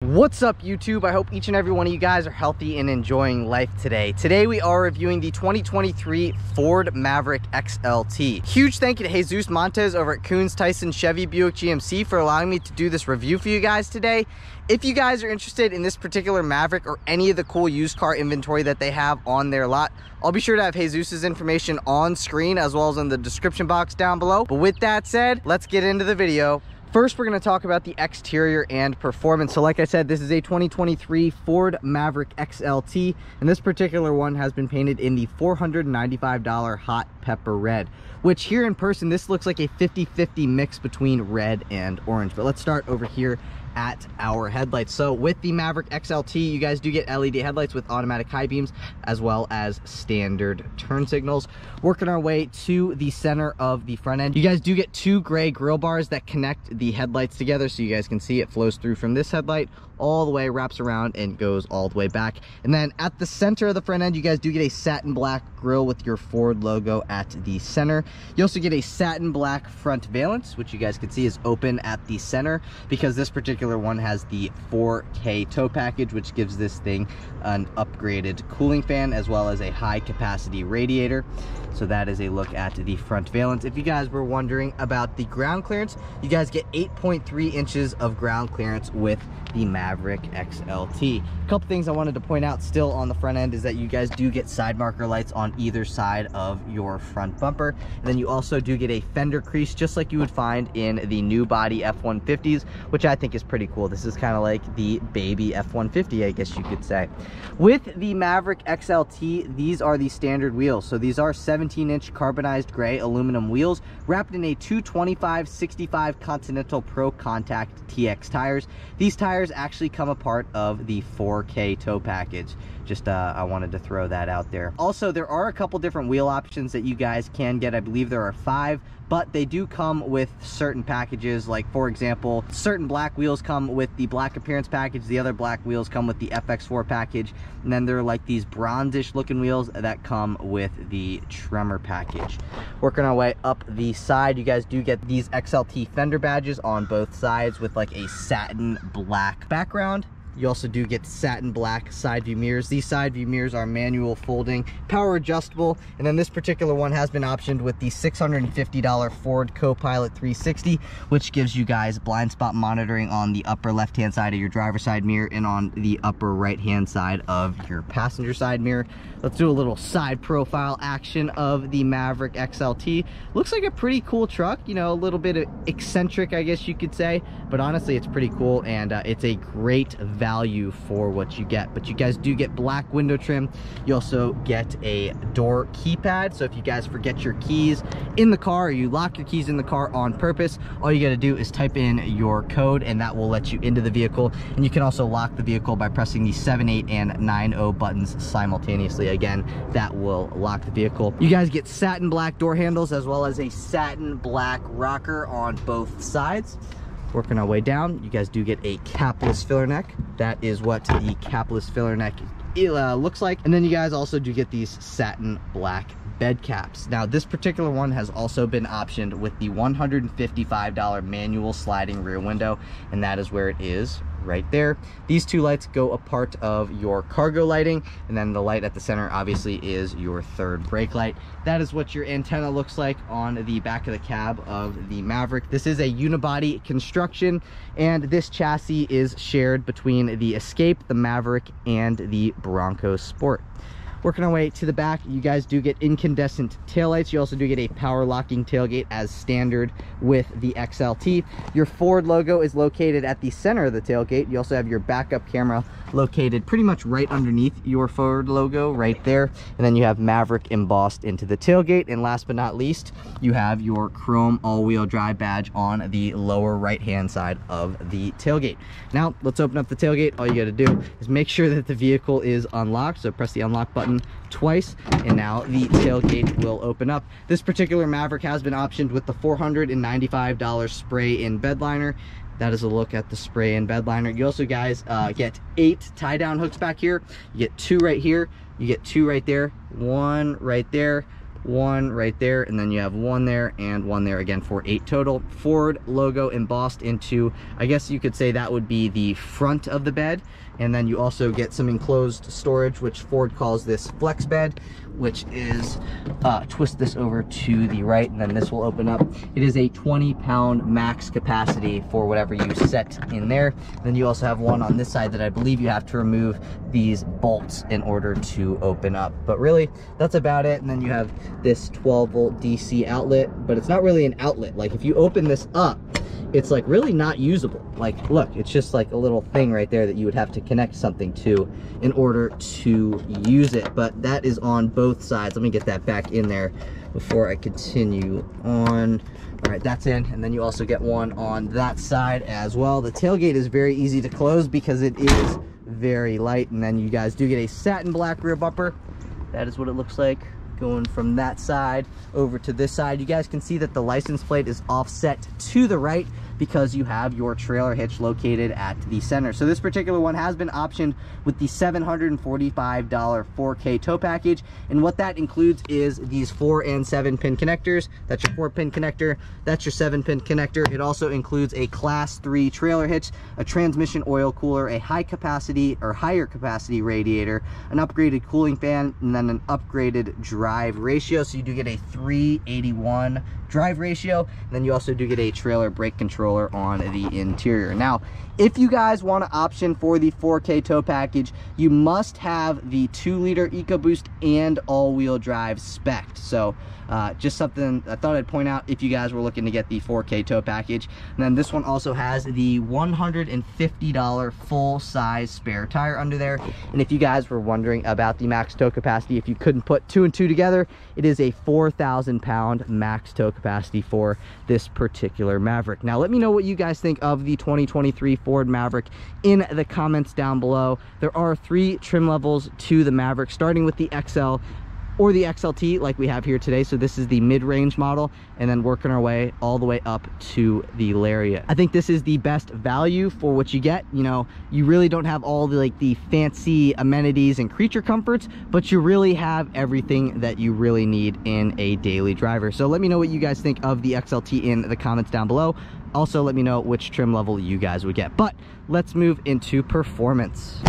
What's up, YouTube? I hope each and every one of you guys are healthy and enjoying life today. Today we are reviewing the 2023 Ford Maverick XLT. Huge thank you to Jesus Montes over at Koons, Tysons, Chevy, Buick, GMC for allowing me to do this review for you guys today. If you guys are interested in this particular Maverick or any of the cool used car inventory that they have on their lot, I'll be sure to have Jesus's information on screen as well as in the description box down below. But with that said, let's get into the video. First, we're going to talk about the exterior and performance. So like I said, this is a 2023 Ford Maverick XLT, and this particular one has been painted in the $495 hot pepper red, which here in person, this looks like a 50-50 mix between red and orange. But let's start over here at our headlights. So with the Maverick XLT, you guys do get LED headlights with automatic high beams as well as standard turn signals. Working our way to the center of the front end, you guys do get two gray grille bars that connect the headlights together, so you guys can see it flows through from this headlight all the way, wraps around, and goes all the way back. And then at the center of the front end, you guys do get a satin black grille with your Ford logo at the center. You also get a satin black front valance, which you guys can see is open at the center because this particular one has the 4K tow package, which gives this thing an upgraded cooling fan as well as a high capacity radiator. So that is a look at the front valance. If you guys were wondering about the ground clearance, you guys get 8.3 inches of ground clearance with the Maverick XLT. A couple things I wanted to point out still on the front end is that you guys do get side marker lights on either side of your front bumper. And then you also do get a fender crease just like you would find in the new body F-150s, which I think is pretty cool. This is kind of like the baby F-150, I guess you could say. With the Maverick XLT, these are the standard wheels. So these are 17-inch carbonized gray aluminum wheels wrapped in a 225/65 Continental Pro Contact TX tires. These tires actually come a part of the 4K tow package. Just I wanted to throw that out there. Also, there are a couple different wheel options that you guys can get. I believe there are 5, but they do come with certain packages. Like, for example, certain black wheels come with the black appearance package, the other black wheels come with the FX4 package, and then there are like these bronzish looking wheels that come with the Tremor package. Working our way up the side, you guys do get these XLT fender badges on both sides with like a satin black background. You also do get satin black side view mirrors. These side view mirrors are manual folding, power adjustable, and then this particular one has been optioned with the $650 Ford Copilot 360, which gives you guys blind spot monitoring on the upper left hand side of your driver's side mirror and on the upper right hand side of your passenger side mirror. Let's do a little side profile action of the Maverick XLT. Looks like a pretty cool truck, you know, a little bit eccentric, I guess you could say, but honestly it's pretty cool, and it's a great value for what you get. But you guys do get black window trim. You also get a door keypad, so if you guys forget your keys in the car or you lock your keys in the car on purpose, all you got to do is type in your code and that will let you into the vehicle. And you can also lock the vehicle by pressing the 7, 8, and 9-0 buttons simultaneously. Again, that will lock the vehicle. You guys get satin black door handles as well as a satin black rocker on both sides. Working our way down, you guys do get a capless filler neck. That is what the capless filler neck looks like. And then you guys also do get these satin black bed caps. Now this particular one has also been optioned with the $155 manual sliding rear window, and that is where it is right there. These two lights go a part of your cargo lighting, and then the light at the center obviously is your third brake light. That is what your antenna looks like on the back of the cab of the Maverick. This is a unibody construction, and this chassis is shared between the Escape, the Maverick, and the Bronco Sport. Working our way to the back, you guys do get incandescent taillights. You also do get a power locking tailgate as standard with the XLT. Your Ford logo is located at the center of the tailgate. You also have your backup camera located pretty much right underneath your Ford logo right there. And then you have Maverick embossed into the tailgate. And last but not least, you have your chrome all-wheel drive badge on the lower right-hand side of the tailgate. Now, let's open up the tailgate. All you got to do is make sure that the vehicle is unlocked. So press the unlock button twice, and now the tailgate will open up. This particular Maverick has been optioned with the $495 spray in bed liner. That is a look at the spray in bed liner. You also guys get 8 tie down hooks back here. You get 2 right here, you get 2 right there, 1 right there, one right there, and then you have one there and one there, again for 8 total. Ford logo embossed into, I guess you could say that would be the front of the bed. And then you also get some enclosed storage, which Ford calls this flex bed, which is, twist this over to the right, and then this will open up. It is a 20-pound max capacity for whatever you set in there. Then you also have one on this side that I believe you have to remove these bolts in order to open up. But really, that's about it. And then you have this 12-volt DC outlet, but it's not really an outlet. Like, if you open this up, it's like really not usable. Like, look, it's just like a little thing right there that you would have to connect something to in order to use it. But that is on both sides. Let me get that back in there before I continue on. All right, that's in. And then you also get one on that side as well. The tailgate is very easy to close because it is very light. And then you guys do get a satin black rear bumper. That is what it looks like going from that side over to this side. You guys can see that the license plate is offset to the right because you have your trailer hitch located at the center. So this particular one has been optioned with the $745 4K tow package, and what that includes is these 4 and 7 pin connectors. That's your 4-pin connector, that's your 7-pin connector. It also includes a class 3 trailer hitch, a transmission oil cooler, a high capacity or higher capacity radiator, an upgraded cooling fan, and then an upgraded drive ratio. So you do get a 381 drive ratio, and then you also do get a trailer brake controller on the interior. Now, if you guys want to option for the 4K tow package, you must have the 2-liter EcoBoost and all-wheel drive spec. So just something I thought I'd point out if you guys were looking to get the 4K tow package. And then this one also has the $150 full-size spare tire under there. And if you guys were wondering about the max tow capacity, if you couldn't put 2 and 2 together, it is a 4,000-pound max tow capacity for this particular Maverick. Now, let me know what you guys think of the 2023 Ford Maverick in the comments down below. There are 3 trim levels to the Maverick, starting with the XL or the XLT like we have here today. So this is the mid-range model, and then working our way all the way up to the Lariat. I think this is the best value for what you get. You know, you really don't have all the like the fancy amenities and creature comforts, but you really have everything that you really need in a daily driver. So let me know what you guys think of the XLT in the comments down below. Also, let me know which trim level you guys would get. But let's move into performance.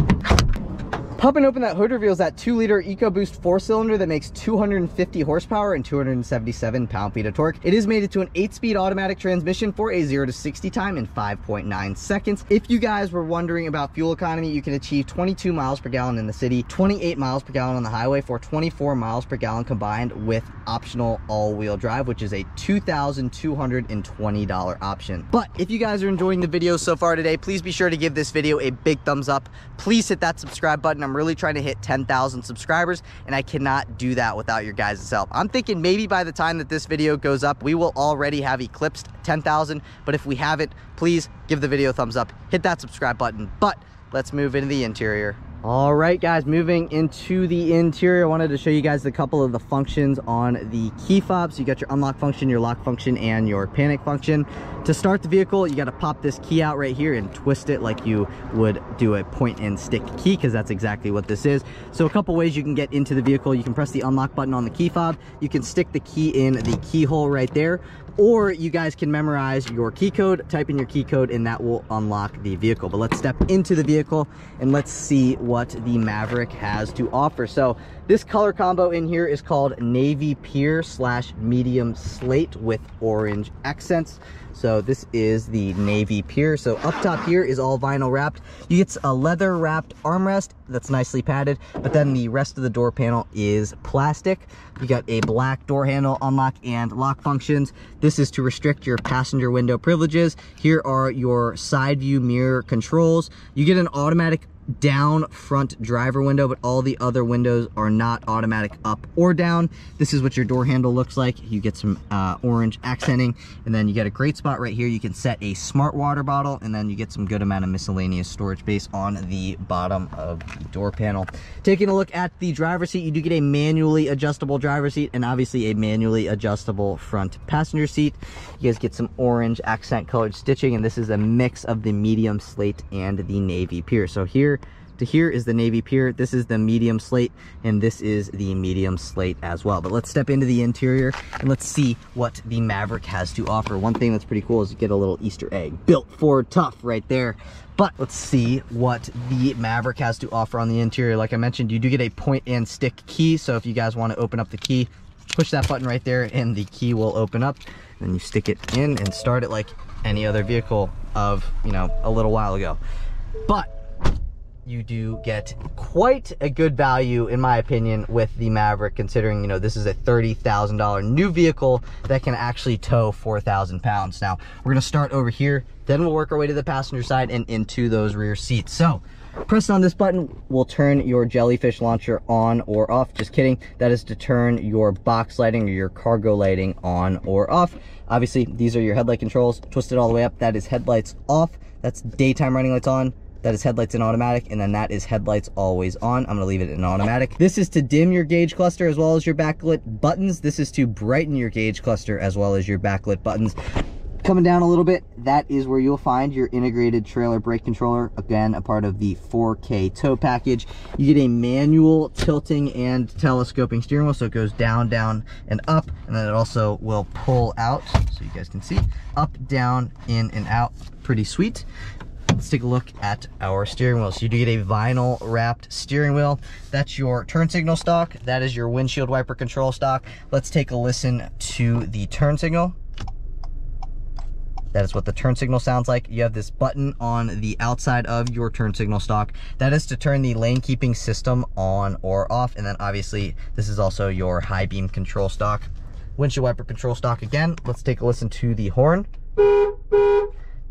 Popping open that hood reveals that 2-liter EcoBoost 4-cylinder that makes 250 horsepower and 277 pound-feet of torque. It is mated to an 8-speed automatic transmission for a 0 to 60 time in 5.9 seconds. If you guys were wondering about fuel economy, you can achieve 22 miles per gallon in the city, 28 miles per gallon on the highway for 24 miles per gallon combined with optional all-wheel drive, which is a $2,220 option. But if you guys are enjoying the video so far today, please be sure to give this video a big thumbs up. Please hit that subscribe button. I'm really trying to hit 10,000 subscribers, and I cannot do that without your guys' help. I'm thinking maybe by the time that this video goes up, we will already have eclipsed 10,000, but if we haven't, please give the video a thumbs up, hit that subscribe button. But let's move into the interior. All right, guys, moving into the interior, I wanted to show you guys a couple of the functions on the key fob. So you got your unlock function, your lock function, and your panic function. To start the vehicle, you got to pop this key out right here and twist it like you would do a point and stick key, because that's exactly what this is. So a couple ways you can get into the vehicle. You can press the unlock button on the key fob. You can stick the key in the keyhole right there, or you guys can memorize your key code, type in your key code, and that will unlock the vehicle. But let's step into the vehicle and let's see what the Maverick has to offer. So this color combo in here is called Navy Pear / Medium Slate with orange accents. So this is the Navy Pear. So up top here is all vinyl wrapped. You get a leather wrapped armrest that's nicely padded, but then the rest of the door panel is plastic. You got a black door handle, unlock and lock functions. This is to restrict your passenger window privileges. Here are your side view mirror controls. You get an automatic down front driver window, but all the other windows are not automatic up or down. This is what your door handle looks like. You get some orange accenting, and then you get a great spot right here. You can set a smart water bottle, and then you get some good amount of miscellaneous storage space on the bottom of the door panel. Taking a look at the driver's seat, you do get a manually adjustable driver's seat and obviously a manually adjustable front passenger seat. You guys get some orange accent colored stitching, and this is a mix of the medium slate and the Navy Pear. So here to here is the navy pier. This is the medium slate, and this is the medium slate as well. But let's step into the interior and let's see what the Maverick has to offer. One thing that's pretty cool is you get a little Easter egg. Built Ford Tough right there. But let's see what the Maverick has to offer on the interior. Like I mentioned, you do get a point and stick key. So if you guys want to open up the key, push that button right there and the key will open up. Then you stick it in and start it like any other vehicle of, you know, a little while ago. But you do get quite a good value, in my opinion, with the Maverick, considering, you know, this is a $30,000 new vehicle that can actually tow 4,000 pounds. Now, we're gonna start over here, then we'll work our way to the passenger side and into those rear seats. So, pressing on this button will turn your jellyfish launcher on or off. Just kidding. That is to turn your box lighting or your cargo lighting on or off. Obviously, these are your headlight controls. Twist it all the way up. That is headlights off. That's daytime running lights on. That is headlights in automatic, and then that is headlights always on. I'm gonna leave it in automatic. This is to dim your gauge cluster as well as your backlit buttons. This is to brighten your gauge cluster as well as your backlit buttons. Coming down a little bit, that is where you'll find your integrated trailer brake controller. Again, a part of the 4K tow package. You get a manual tilting and telescoping steering wheel, so it goes down, down, and up, and then it also will pull out, so you guys can see, up, down, in, and out. Pretty sweet. Let's take a look at our steering wheel. So you do get a vinyl wrapped steering wheel. That's your turn signal stock. That is your windshield wiper control stock. Let's take a listen to the turn signal. That is what the turn signal sounds like. You have this button on the outside of your turn signal stock. That is to turn the lane keeping system on or off. And then obviously this is also your high beam control stock. Windshield wiper control stock again. Let's take a listen to the horn.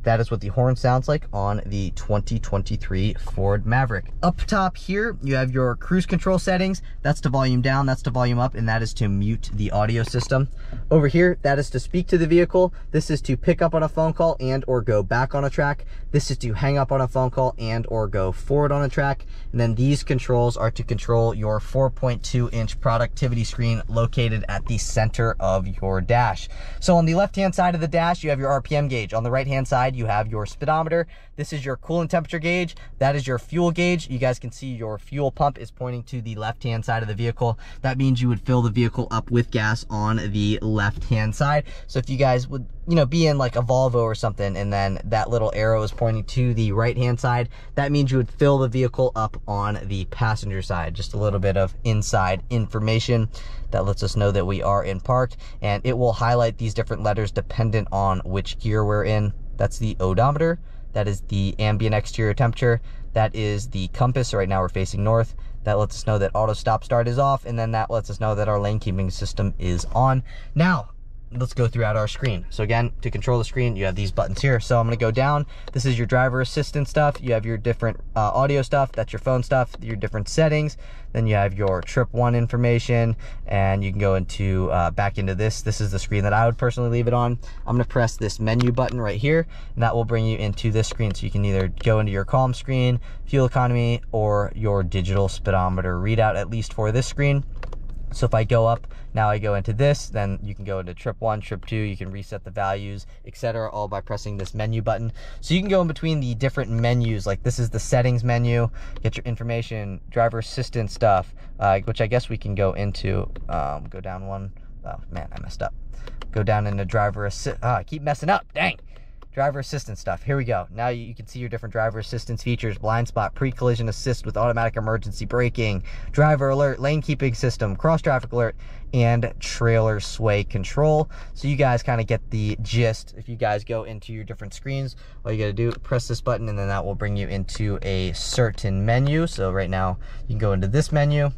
That is what the horn sounds like on the 2023 Ford Maverick. Up top here, you have your cruise control settings. That's to volume down, that's to volume up, and that is to mute the audio system. Over here, that is to speak to the vehicle. This is to pick up on a phone call and or go back on a track. This is to hang up on a phone call and or go forward on a track. And then these controls are to control your 4.2-inch productivity screen located at the center of your dash. So on the left-hand side of the dash, you have your RPM gauge. On the right-hand side, you have your speedometer. This is your coolant temperature gauge. That is your fuel gauge. You guys can see your fuel pump is pointing to the left-hand side of the vehicle. That means you would fill the vehicle up with gas on the left-hand side. So if you guys would, you know, be in like a Volvo or something, and then that little arrow is pointing to the right-hand side, that means you would fill the vehicle up on the passenger side. Just a little bit of inside information that lets us know that we are in park, and it will highlight these different letters dependent on which gear we're in. That's the odometer. That is the ambient exterior temperature. That is the compass. So right now we're facing north. That lets us know that auto stop start is off, and then that lets us know that our lane keeping system is on. Now, let's go throughout our screen. So again, to control the screen, you have these buttons here. So I'm gonna go down. This is your driver assistance stuff. You have your different audio stuff. That's your phone stuff, your different settings. Then you have your trip one information, and you can go into back into this. This is the screen that I would personally leave it on. I'm gonna press this menu button right here, and that will bring you into this screen. So you can either go into your calm screen, fuel economy, or your digital speedometer readout, at least for this screen. So if I go up, now I go into this, then you can go into trip 1, trip 2, you can reset the values, etc., all by pressing this menu button. So you can go in between the different menus, like this is the settings menu, get your information, driver assistance stuff, which I guess we can go into, go down one. Oh man, I messed up. Go down into driver assist, I keep messing up, dang. Driver assistance stuff. Here we go. Now you can see your different driver assistance features: blind spot, pre-collision assist with automatic emergency braking, driver alert, lane keeping system, cross traffic alert, and trailer sway control. So you guys kind of get the gist. If you guys go into your different screens, all you got to do, press this button, and then that will bring you into a certain menu. So right now you can go into this menu,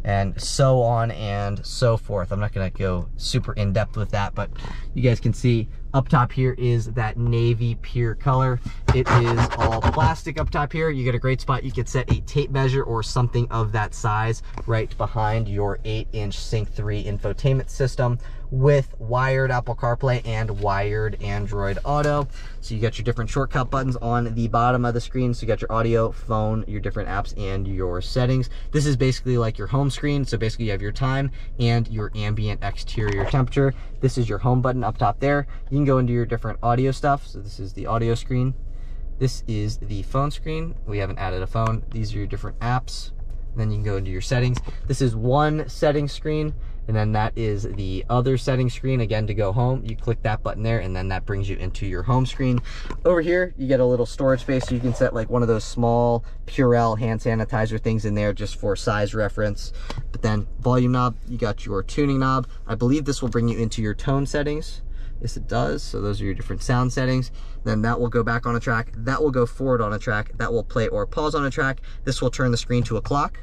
and so on and so forth. I'm not gonna go super in depth with that, but you guys can see up top here is that navy pier color. It is all plastic up top here. You get a great spot. You could set a tape measure or something of that size right behind your 8-inch Sync 3 infotainment system with wired Apple CarPlay and wired Android Auto. So you got your different shortcut buttons on the bottom of the screen. So you got your audio, phone, your different apps, and your settings. This is basically like your home screen. So basically you have your time and your ambient exterior temperature. This is your home button up top there. You can go into your different audio stuff. So this is the audio screen. This is the phone screen. We haven't added a phone. These are your different apps. And then you can go into your settings. This is one setting screen, and then that is the other setting screen. Again, to go home, you click that button there, and then that brings you into your home screen. Over here, you get a little storage space, so you can set like one of those small Purell hand sanitizer things in there just for size reference. But then volume knob, you got your tuning knob. I believe this will bring you into your tone settings. Yes, it does. So those are your different sound settings. Then that will go back on a track. That will go forward on a track. That will play or pause on a track. This will turn the screen to a clock.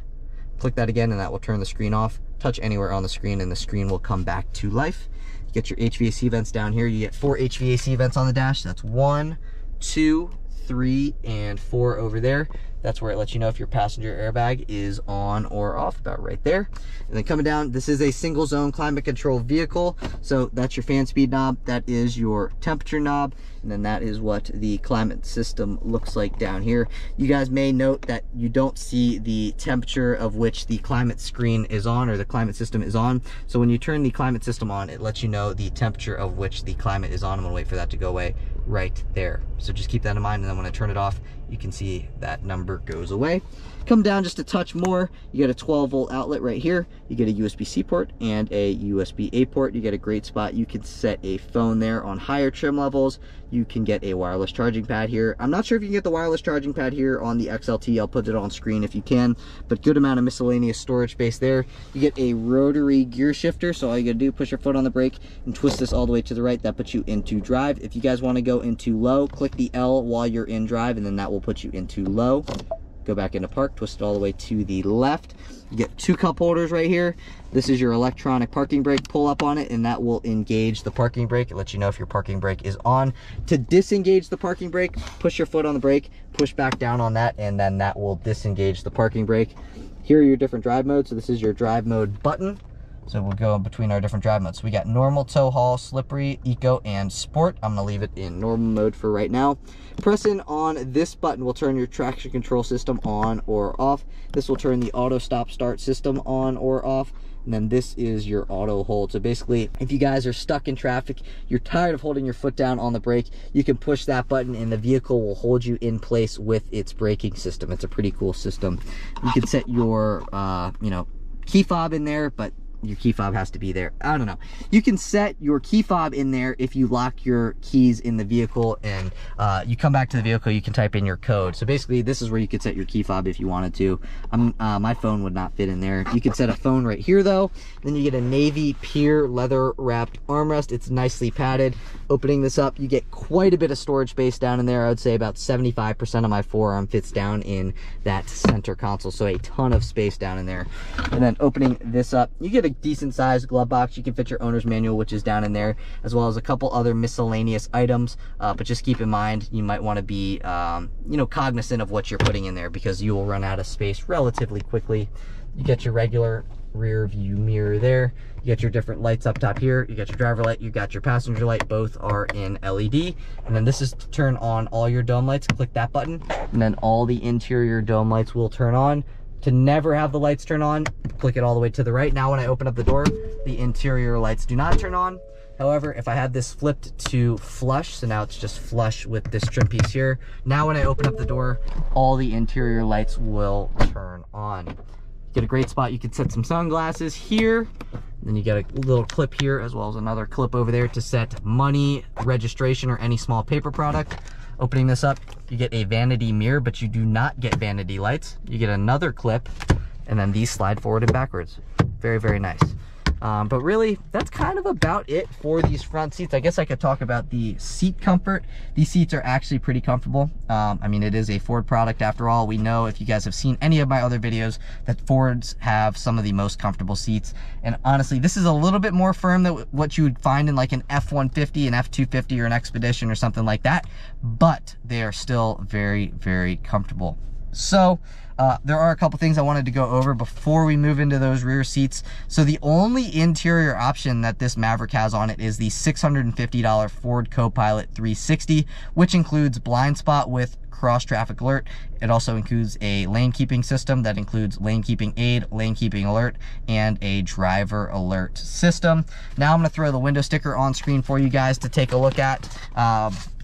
Click that again and that will turn the screen off. Touch anywhere on the screen and the screen will come back to life. You get your HVAC vents down here. You get 4 HVAC vents on the dash. That's 1, 2, 3, and 4 over there. That's where it lets you know if your passenger airbag is on or off, about right there. And then coming down, this is a single zone climate control vehicle. So that's your fan speed knob. That is your temperature knob. And then that is what the climate system looks like down here. You guys may note that you don't see the temperature of which the climate screen is on, or the climate system is on. So when you turn the climate system on, it lets you know the temperature of which the climate is on. I'm gonna wait for that to go away right there. So just keep that in mind, and then when I turn it off, you can see that number goes away. Come down just a touch more, you get a 12-volt outlet right here. You get a USB-C port and a USB-A port. You get a great spot. You can set a phone there on higher trim levels. You can get a wireless charging pad here. I'm not sure if you can get the wireless charging pad here on the XLT. I'll put it on screen if you can, but good amount of miscellaneous storage space there. You get a rotary gear shifter, so all you gotta do, push your foot on the brake and twist this all the way to the right. That puts you into drive. If you guys wanna go into low, click the L while you're in drive, and then that will put you into low. Go back into park, twist it all the way to the left. You get 2 cup holders right here. This is your electronic parking brake. Pull up on it and that will engage the parking brake. It lets you know if your parking brake is on. To disengage the parking brake, push your foot on the brake, push back down on that, and then that will disengage the parking brake. Here are your different drive modes. So this is your drive mode button. So we'll go in between our different drive modes. So we got normal, tow haul, slippery, eco, and sport. I'm gonna leave it in normal mode for right now. Pressing on this button will turn your traction control system on or off. This will turn the auto stop start system on or off. And then this is your auto hold. So basically, if you guys are stuck in traffic, you're tired of holding your foot down on the brake, you can push that button and the vehicle will hold you in place with its braking system. It's a pretty cool system. You can set your, key fob in there, but your key fob has to be there. I don't know. You can set your key fob in there if you lock your keys in the vehicle, and you come back to the vehicle, you can type in your code. So basically, this is where you could set your key fob if you wanted to. My phone would not fit in there. You can set a phone right here though. Then you get a navy pier leather wrapped armrest. It's nicely padded. Opening this up, you get quite a bit of storage space down in there. I would say about 75% of my forearm fits down in that center console. So a ton of space down in there. And then opening this up, you get a decent sized glove box. You can fit your owner's manual, which is down in there, as well as a couple other miscellaneous items, but just keep in mind you might want to be cognizant of what you're putting in there, because you will run out of space relatively quickly. You get your regular rear view mirror there. You get your different lights up top here. You got your driver light, you got your passenger light. Both are in LED. And then this is to turn on all your dome lights. Click that button and then all the interior dome lights will turn on. To never have the lights turn on, click it all the way to the right. Now when I open up the door, the interior lights do not turn on. However, if I had this flipped to flush, so now it's just flush with this trim piece here. Now when I open up the door, all the interior lights will turn on. You get a great spot. You can set some sunglasses here. Then you get a little clip here, as well as another clip over there to set money, registration, or any small paper product. Opening this up, you get a vanity mirror, but you do not get vanity lights. You get another clip, and then these slide forward and backwards. Very, very nice. But really, that's kind of about it for these front seats. I guess I could talk about the seat comfort. These seats are actually pretty comfortable. I mean, it is a Ford product after all. We know, if you guys have seen any of my other videos, that Fords have some of the most comfortable seats. And honestly, this is a little bit more firm than what you would find in like an F-150, an F-250, or an Expedition or something like that. But they are still very, very comfortable. So there are a couple things I wanted to go over before we move into those rear seats. So the only interior option that this Maverick has on it is the $650 Ford Copilot 360, which includes blind spot with cross traffic alert. It also includes a lane keeping system that includes lane keeping aid, lane keeping alert, and a driver alert system. Now I'm going to throw the window sticker on screen for you guys to take a look at.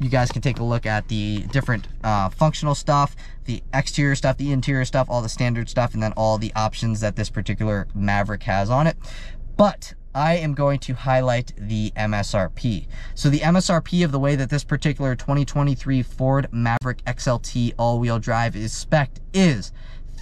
You guys can take a look at the different functional stuff, the exterior stuff, the interior stuff, all the standard stuff, and then all the options that this particular Maverick has on it. But I am going to highlight the MSRP. So the MSRP of the way that this particular 2023 Ford Maverick XLT all-wheel drive is spec'd is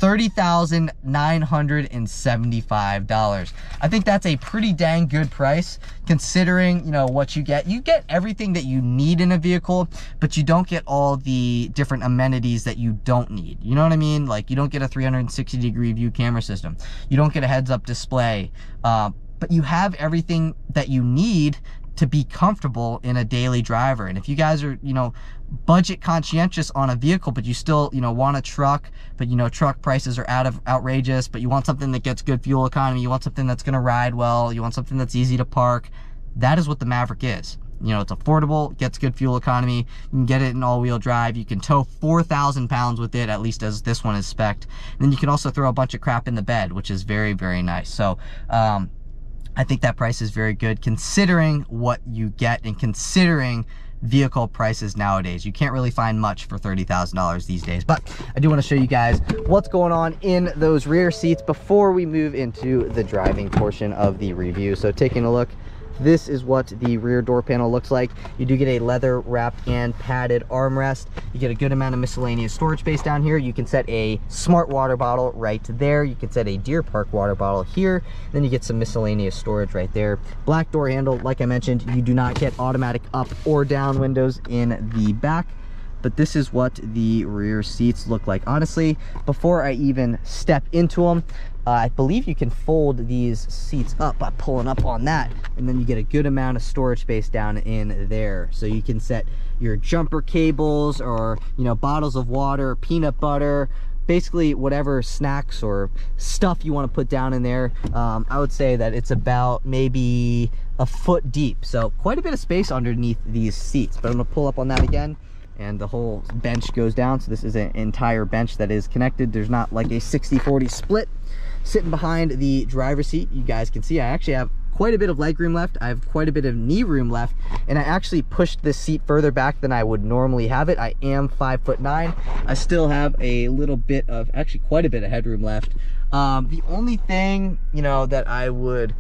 $30,975. I think that's a pretty dang good price considering, you know, what you get. You get everything that you need in a vehicle, but you don't get all the different amenities that you don't need. You know what I mean? Like, you don't get a 360-degree view camera system. You don't get a heads-up display. But you have everything that you need to be comfortable in a daily driver. And if you guys are, you know, budget conscientious on a vehicle, but you still, you know, want a truck, but you know, truck prices are outrageous, but you want something that gets good fuel economy, you want something that's going to ride well, you want something that's easy to park, that is what the Maverick is. You know, it's affordable, gets good fuel economy, you can get it in all-wheel drive, you can tow 4,000 pounds with it, at least as this one is spec'd. And then you can also throw a bunch of crap in the bed, which is very, very nice. So, I think that price is very good considering what you get and considering vehicle prices nowadays. You can't really find much for $30,000 these days, but I do want to show you guys what's going on in those rear seats before we move into the driving portion of the review. So taking a look, this is what the rear door panel looks like. You do get a leather wrapped and padded armrest. You get a good amount of miscellaneous storage space down here. You can set a smart water bottle right there. You can set a Deer Park water bottle here. Then you get some miscellaneous storage right there. Black door handle, like I mentioned, you do not get automatic up or down windows in the back. But this is what the rear seats look like. Honestly, before I even step into them, I believe you can fold these seats up by pulling up on that, and then you get a good amount of storage space down in there. So you can set your jumper cables or, you know, bottles of water, peanut butter, basically whatever snacks or stuff you want to put down in there. I would say that it's about maybe a foot deep. So quite a bit of space underneath these seats. But I'm going to pull up on that again, and the whole bench goes down. So this is an entire bench that is connected. There's not like a 60-40 split. Sitting behind the driver's seat, you guys can see I actually have quite a bit of leg room left. I have quite a bit of knee room left, and I actually pushed this seat further back than I would normally have it. I am 5'9". I still have a little bit of, actually quite a bit of headroom left. The only thing, you know, that I would,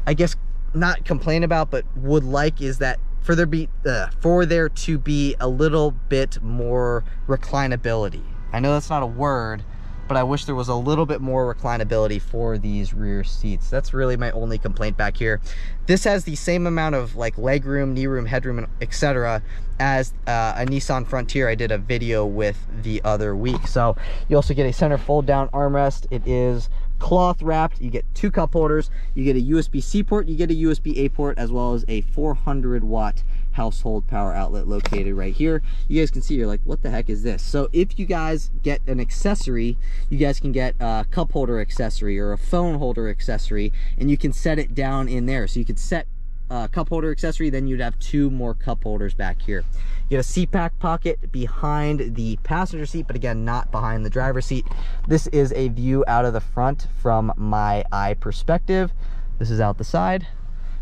I guess, not complain about, but would like is that for there to be a little bit more reclinability. I know that's not a word, but I wish there was a little bit more reclinability for these rear seats. That's really my only complaint back here. This has the same amount of like leg room, knee room, headroom, etc. as a Nissan Frontier I did a video with the other week. So you also get a center fold down armrest. It is cloth wrapped. You get 2 cup holders, you get a USB-C port, you get a USB-A port, as well as a 400-watt household power outlet located right here. You guys can see, you're like, what the heck is this? So if you guys get an accessory, you guys can get a cup holder accessory or a phone holder accessory, and you can set it down in there. So you could set a cup holder accessory, then you'd have 2 more cup holders back here. You get a seat pack pocket behind the passenger seat, but again, not behind the driver's seat. This is a view out of the front from my eye perspective. This is out the side,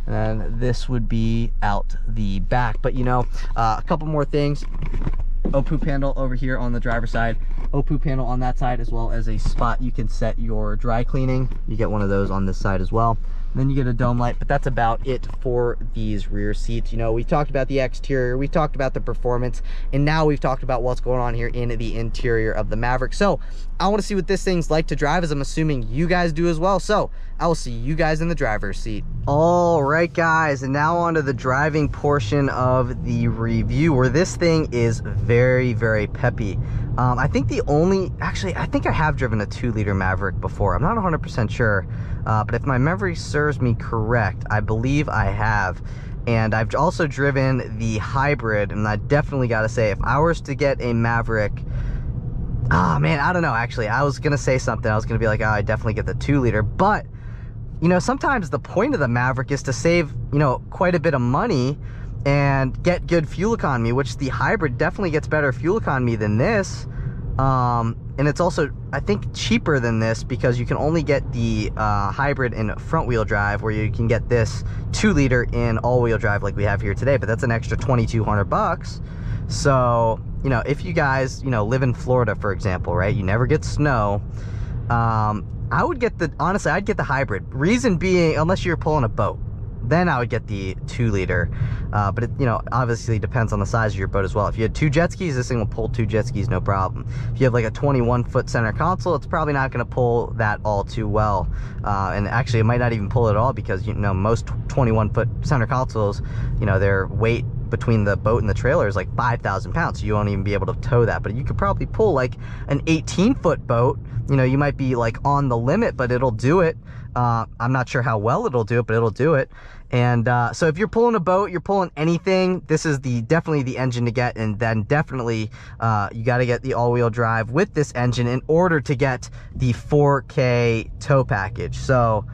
and then this would be out the back. But you know, a couple more things. O-poop handle over here on the driver's side, O-poop handle on that side, as well as a spot you can set your dry cleaning. You get one of those on this side as well. And then you get a dome light, but that's about it for these rear seats. You know, we talked about the exterior, we talked about the performance, and now we've talked about what's going on here in the interior of the Maverick. So I want to see what this thing's like to drive, as I'm assuming you guys do as well. So I will see you guys in the driver's seat. All right, guys, and now on to the driving portion of the review, where this thing is very, very peppy. I think I think I have driven a 2-liter Maverick before. I'm not 100% sure, but if my memory serves me correct, I believe I have. And I've also driven the hybrid, and I definitely got to say, if I was to get a Maverick, oh man, I don't know, actually. I was going to say something. I was going to be like, oh, I definitely get the 2-liter, but you know, sometimes the point of the Maverick is to save, you know, quite a bit of money and get good fuel economy, which the hybrid definitely gets better fuel economy than this. And it's also, I think, cheaper than this because you can only get the hybrid in front wheel drive, where you can get this 2-liter in all-wheel drive like we have here today, but that's an extra $2,200. So, you know, if you guys, you know, live in Florida, for example, right, you never get snow, I would get honestly, I'd get the hybrid. Reason being, unless you're pulling a boat, then I would get the 2-liter. But it, you know, obviously depends on the size of your boat as well. If you had 2 jet skis, this thing will pull 2 jet skis, no problem. If you have like a 21-foot center console, it's probably not going to pull that all too well. And actually, it might not even pull it at all because, you know, most 21-foot center consoles, you know, their weight between the boat and the trailer is like 5,000 pounds, so you won't even be able to tow that. But you could probably pull like an 18-foot boat. You know, you might be like on the limit, but it'll do it. I'm not sure how well it'll do it, but it'll do it. And so if you're pulling a boat, you're pulling anything, this is definitely the engine to get. And then definitely you got to get the all-wheel drive with this engine in order to get the 4K tow package. So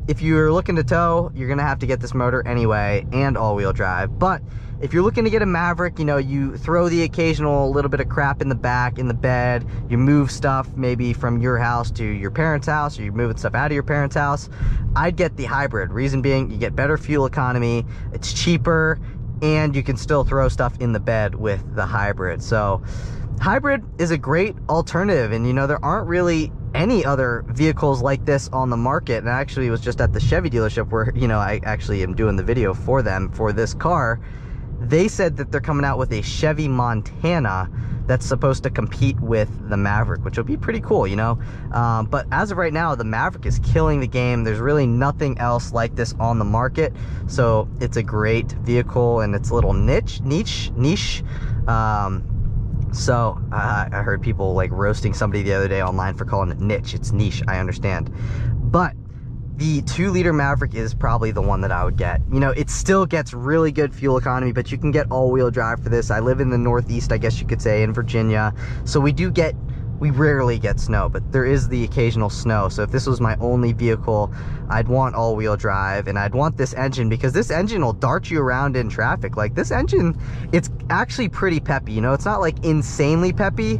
if you're looking to tow, you're gonna have to get this motor anyway and all-wheel drive. But if you're looking to get a Maverick, you know, you throw the occasional little bit of crap in the back, in the bed, you move stuff maybe from your house to your parents' house, or you're moving stuff out of your parents' house, I'd get the hybrid. Reason being, you get better fuel economy, it's cheaper, and you can still throw stuff in the bed with the hybrid. So hybrid is a great alternative, and you know, there aren't really any other vehicles like this on the market. And I actually was just at the Chevy dealership where, you know, I actually am doing the video for them for this car. They said that they're coming out with a Chevy Montana that's supposed to compete with the Maverick, which will be pretty cool, you know. But as of right now, the Maverick is killing the game. There's really nothing else like this on the market, so it's a great vehicle, and it's a little niche. So I heard people like roasting somebody the other day online for calling it niche. It's niche, I understand, but the 2-liter Maverick is probably the one that I would get. You know, it still gets really good fuel economy, but you can get all-wheel drive for this. I live in the Northeast, I guess you could say, in Virginia. So we rarely get snow, but there is the occasional snow. So if this was my only vehicle, I'd want all-wheel drive, and I'd want this engine because this engine will dart you around in traffic. Like, this engine, it's actually pretty peppy. You know, it's not like insanely peppy,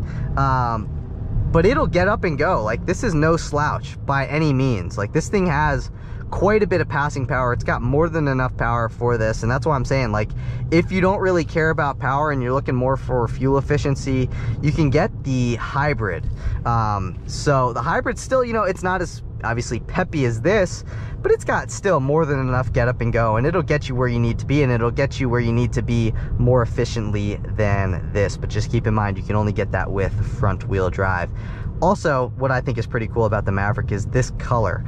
but it'll get up and go. Like, this is no slouch by any means. Like, this thing has quite a bit of passing power. It's got more than enough power for this, and that's why I'm saying, like, if you don't really care about power and you're looking more for fuel efficiency, you can get the hybrid. So the hybrid still, you know, it's not as obviously peppy as this, but it's got still more than enough get up and go, and it'll get you where you need to be, and it'll get you where you need to be more efficiently than this. But just keep in mind, you can only get that with front wheel drive. Also, what I think is pretty cool about the Maverick is this color.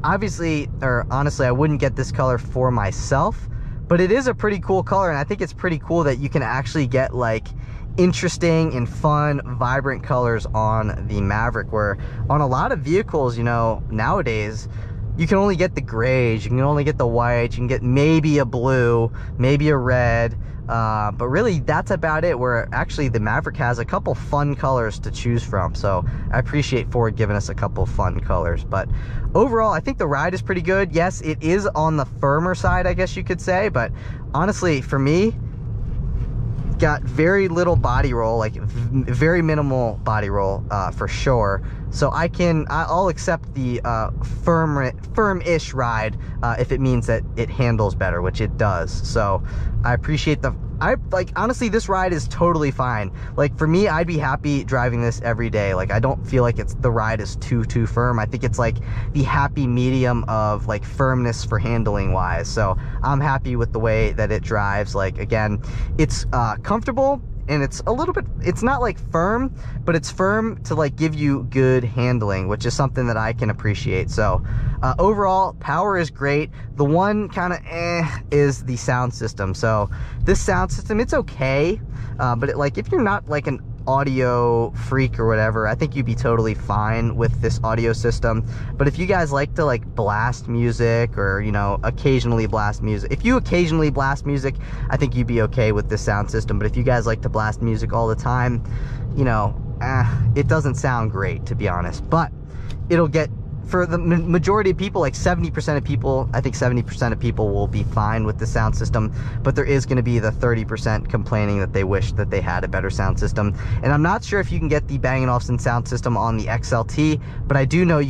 Obviously, or honestly, I wouldn't get this color for myself, but it is a pretty cool color, and I think it's pretty cool that you can actually get like interesting and fun, vibrant colors on the Maverick, where on a lot of vehicles, you know, nowadays, you can only get the grays, you can only get the white, you can get maybe a blue, maybe a red, but really that's about it, where actually the Maverick has a couple fun colors to choose from. So I appreciate Ford giving us a couple fun colors. But overall, I think the ride is pretty good. Yes, it is on the firmer side, I guess you could say, but honestly, for me, got very little body roll, like very minimal body roll for sure. So I'll accept the firm-ish ride if it means that it handles better, which it does. So I appreciate honestly, this ride is totally fine. Like, for me, I'd be happy driving this every day. Like, I don't feel like the ride is too firm. I think it's like the happy medium of like firmness for handling wise. So I'm happy with the way that it drives. Like, again, it's comfortable, and it's a little bit, it's not like firm, but it's firm to like give you good handling, which is something that I can appreciate. So overall, power is great. The one kind of is the sound system. So this sound system, it's okay, but like, if you're not like an audio freak or whatever, I think you'd be totally fine with this audio system. But if you guys like to like blast music, or, you know, occasionally blast music, if you occasionally blast music, I think you'd be okay with this sound system. But if you guys like to blast music all the time, you know, it doesn't sound great, to be honest. But it'll get for the majority of people, like 70% of people, I think 70% of people will be fine with the sound system, but there is going to be the 30% complaining that they wish that they had a better sound system. And I'm not sure if you can get the Bang & Olufsen sound system on the XLT, but I do know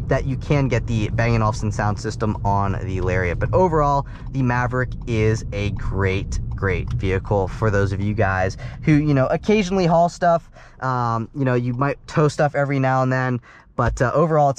that you can get the Bang & Olufsen sound system on the Lariat. But overall, the Maverick is a great vehicle for those of you guys who, you know, occasionally haul stuff. You know, you might tow stuff every now and then, but overall,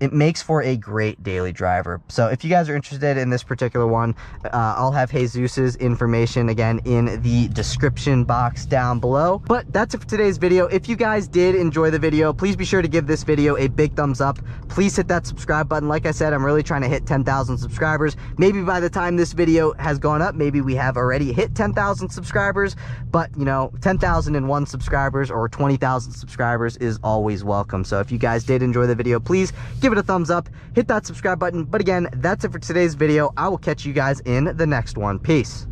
it makes for a great daily driver. So if you guys are interested in this particular one, I'll have Jesus's information again in the description box down below. But that's it for today's video. If you guys did enjoy the video, please be sure to give this video a big thumbs up. Please hit that subscribe button. Like I said, I'm really trying to hit 10,000 subscribers. Maybe by the time this video has gone up, maybe we have already hit 10,000 subscribers, but you know, 10,001 subscribers or 20,000 subscribers is always welcome. So if you guys did enjoy the video, please give it a thumbs up, hit that subscribe button. But again, that's it for today's video. I will catch you guys in the next one. Peace.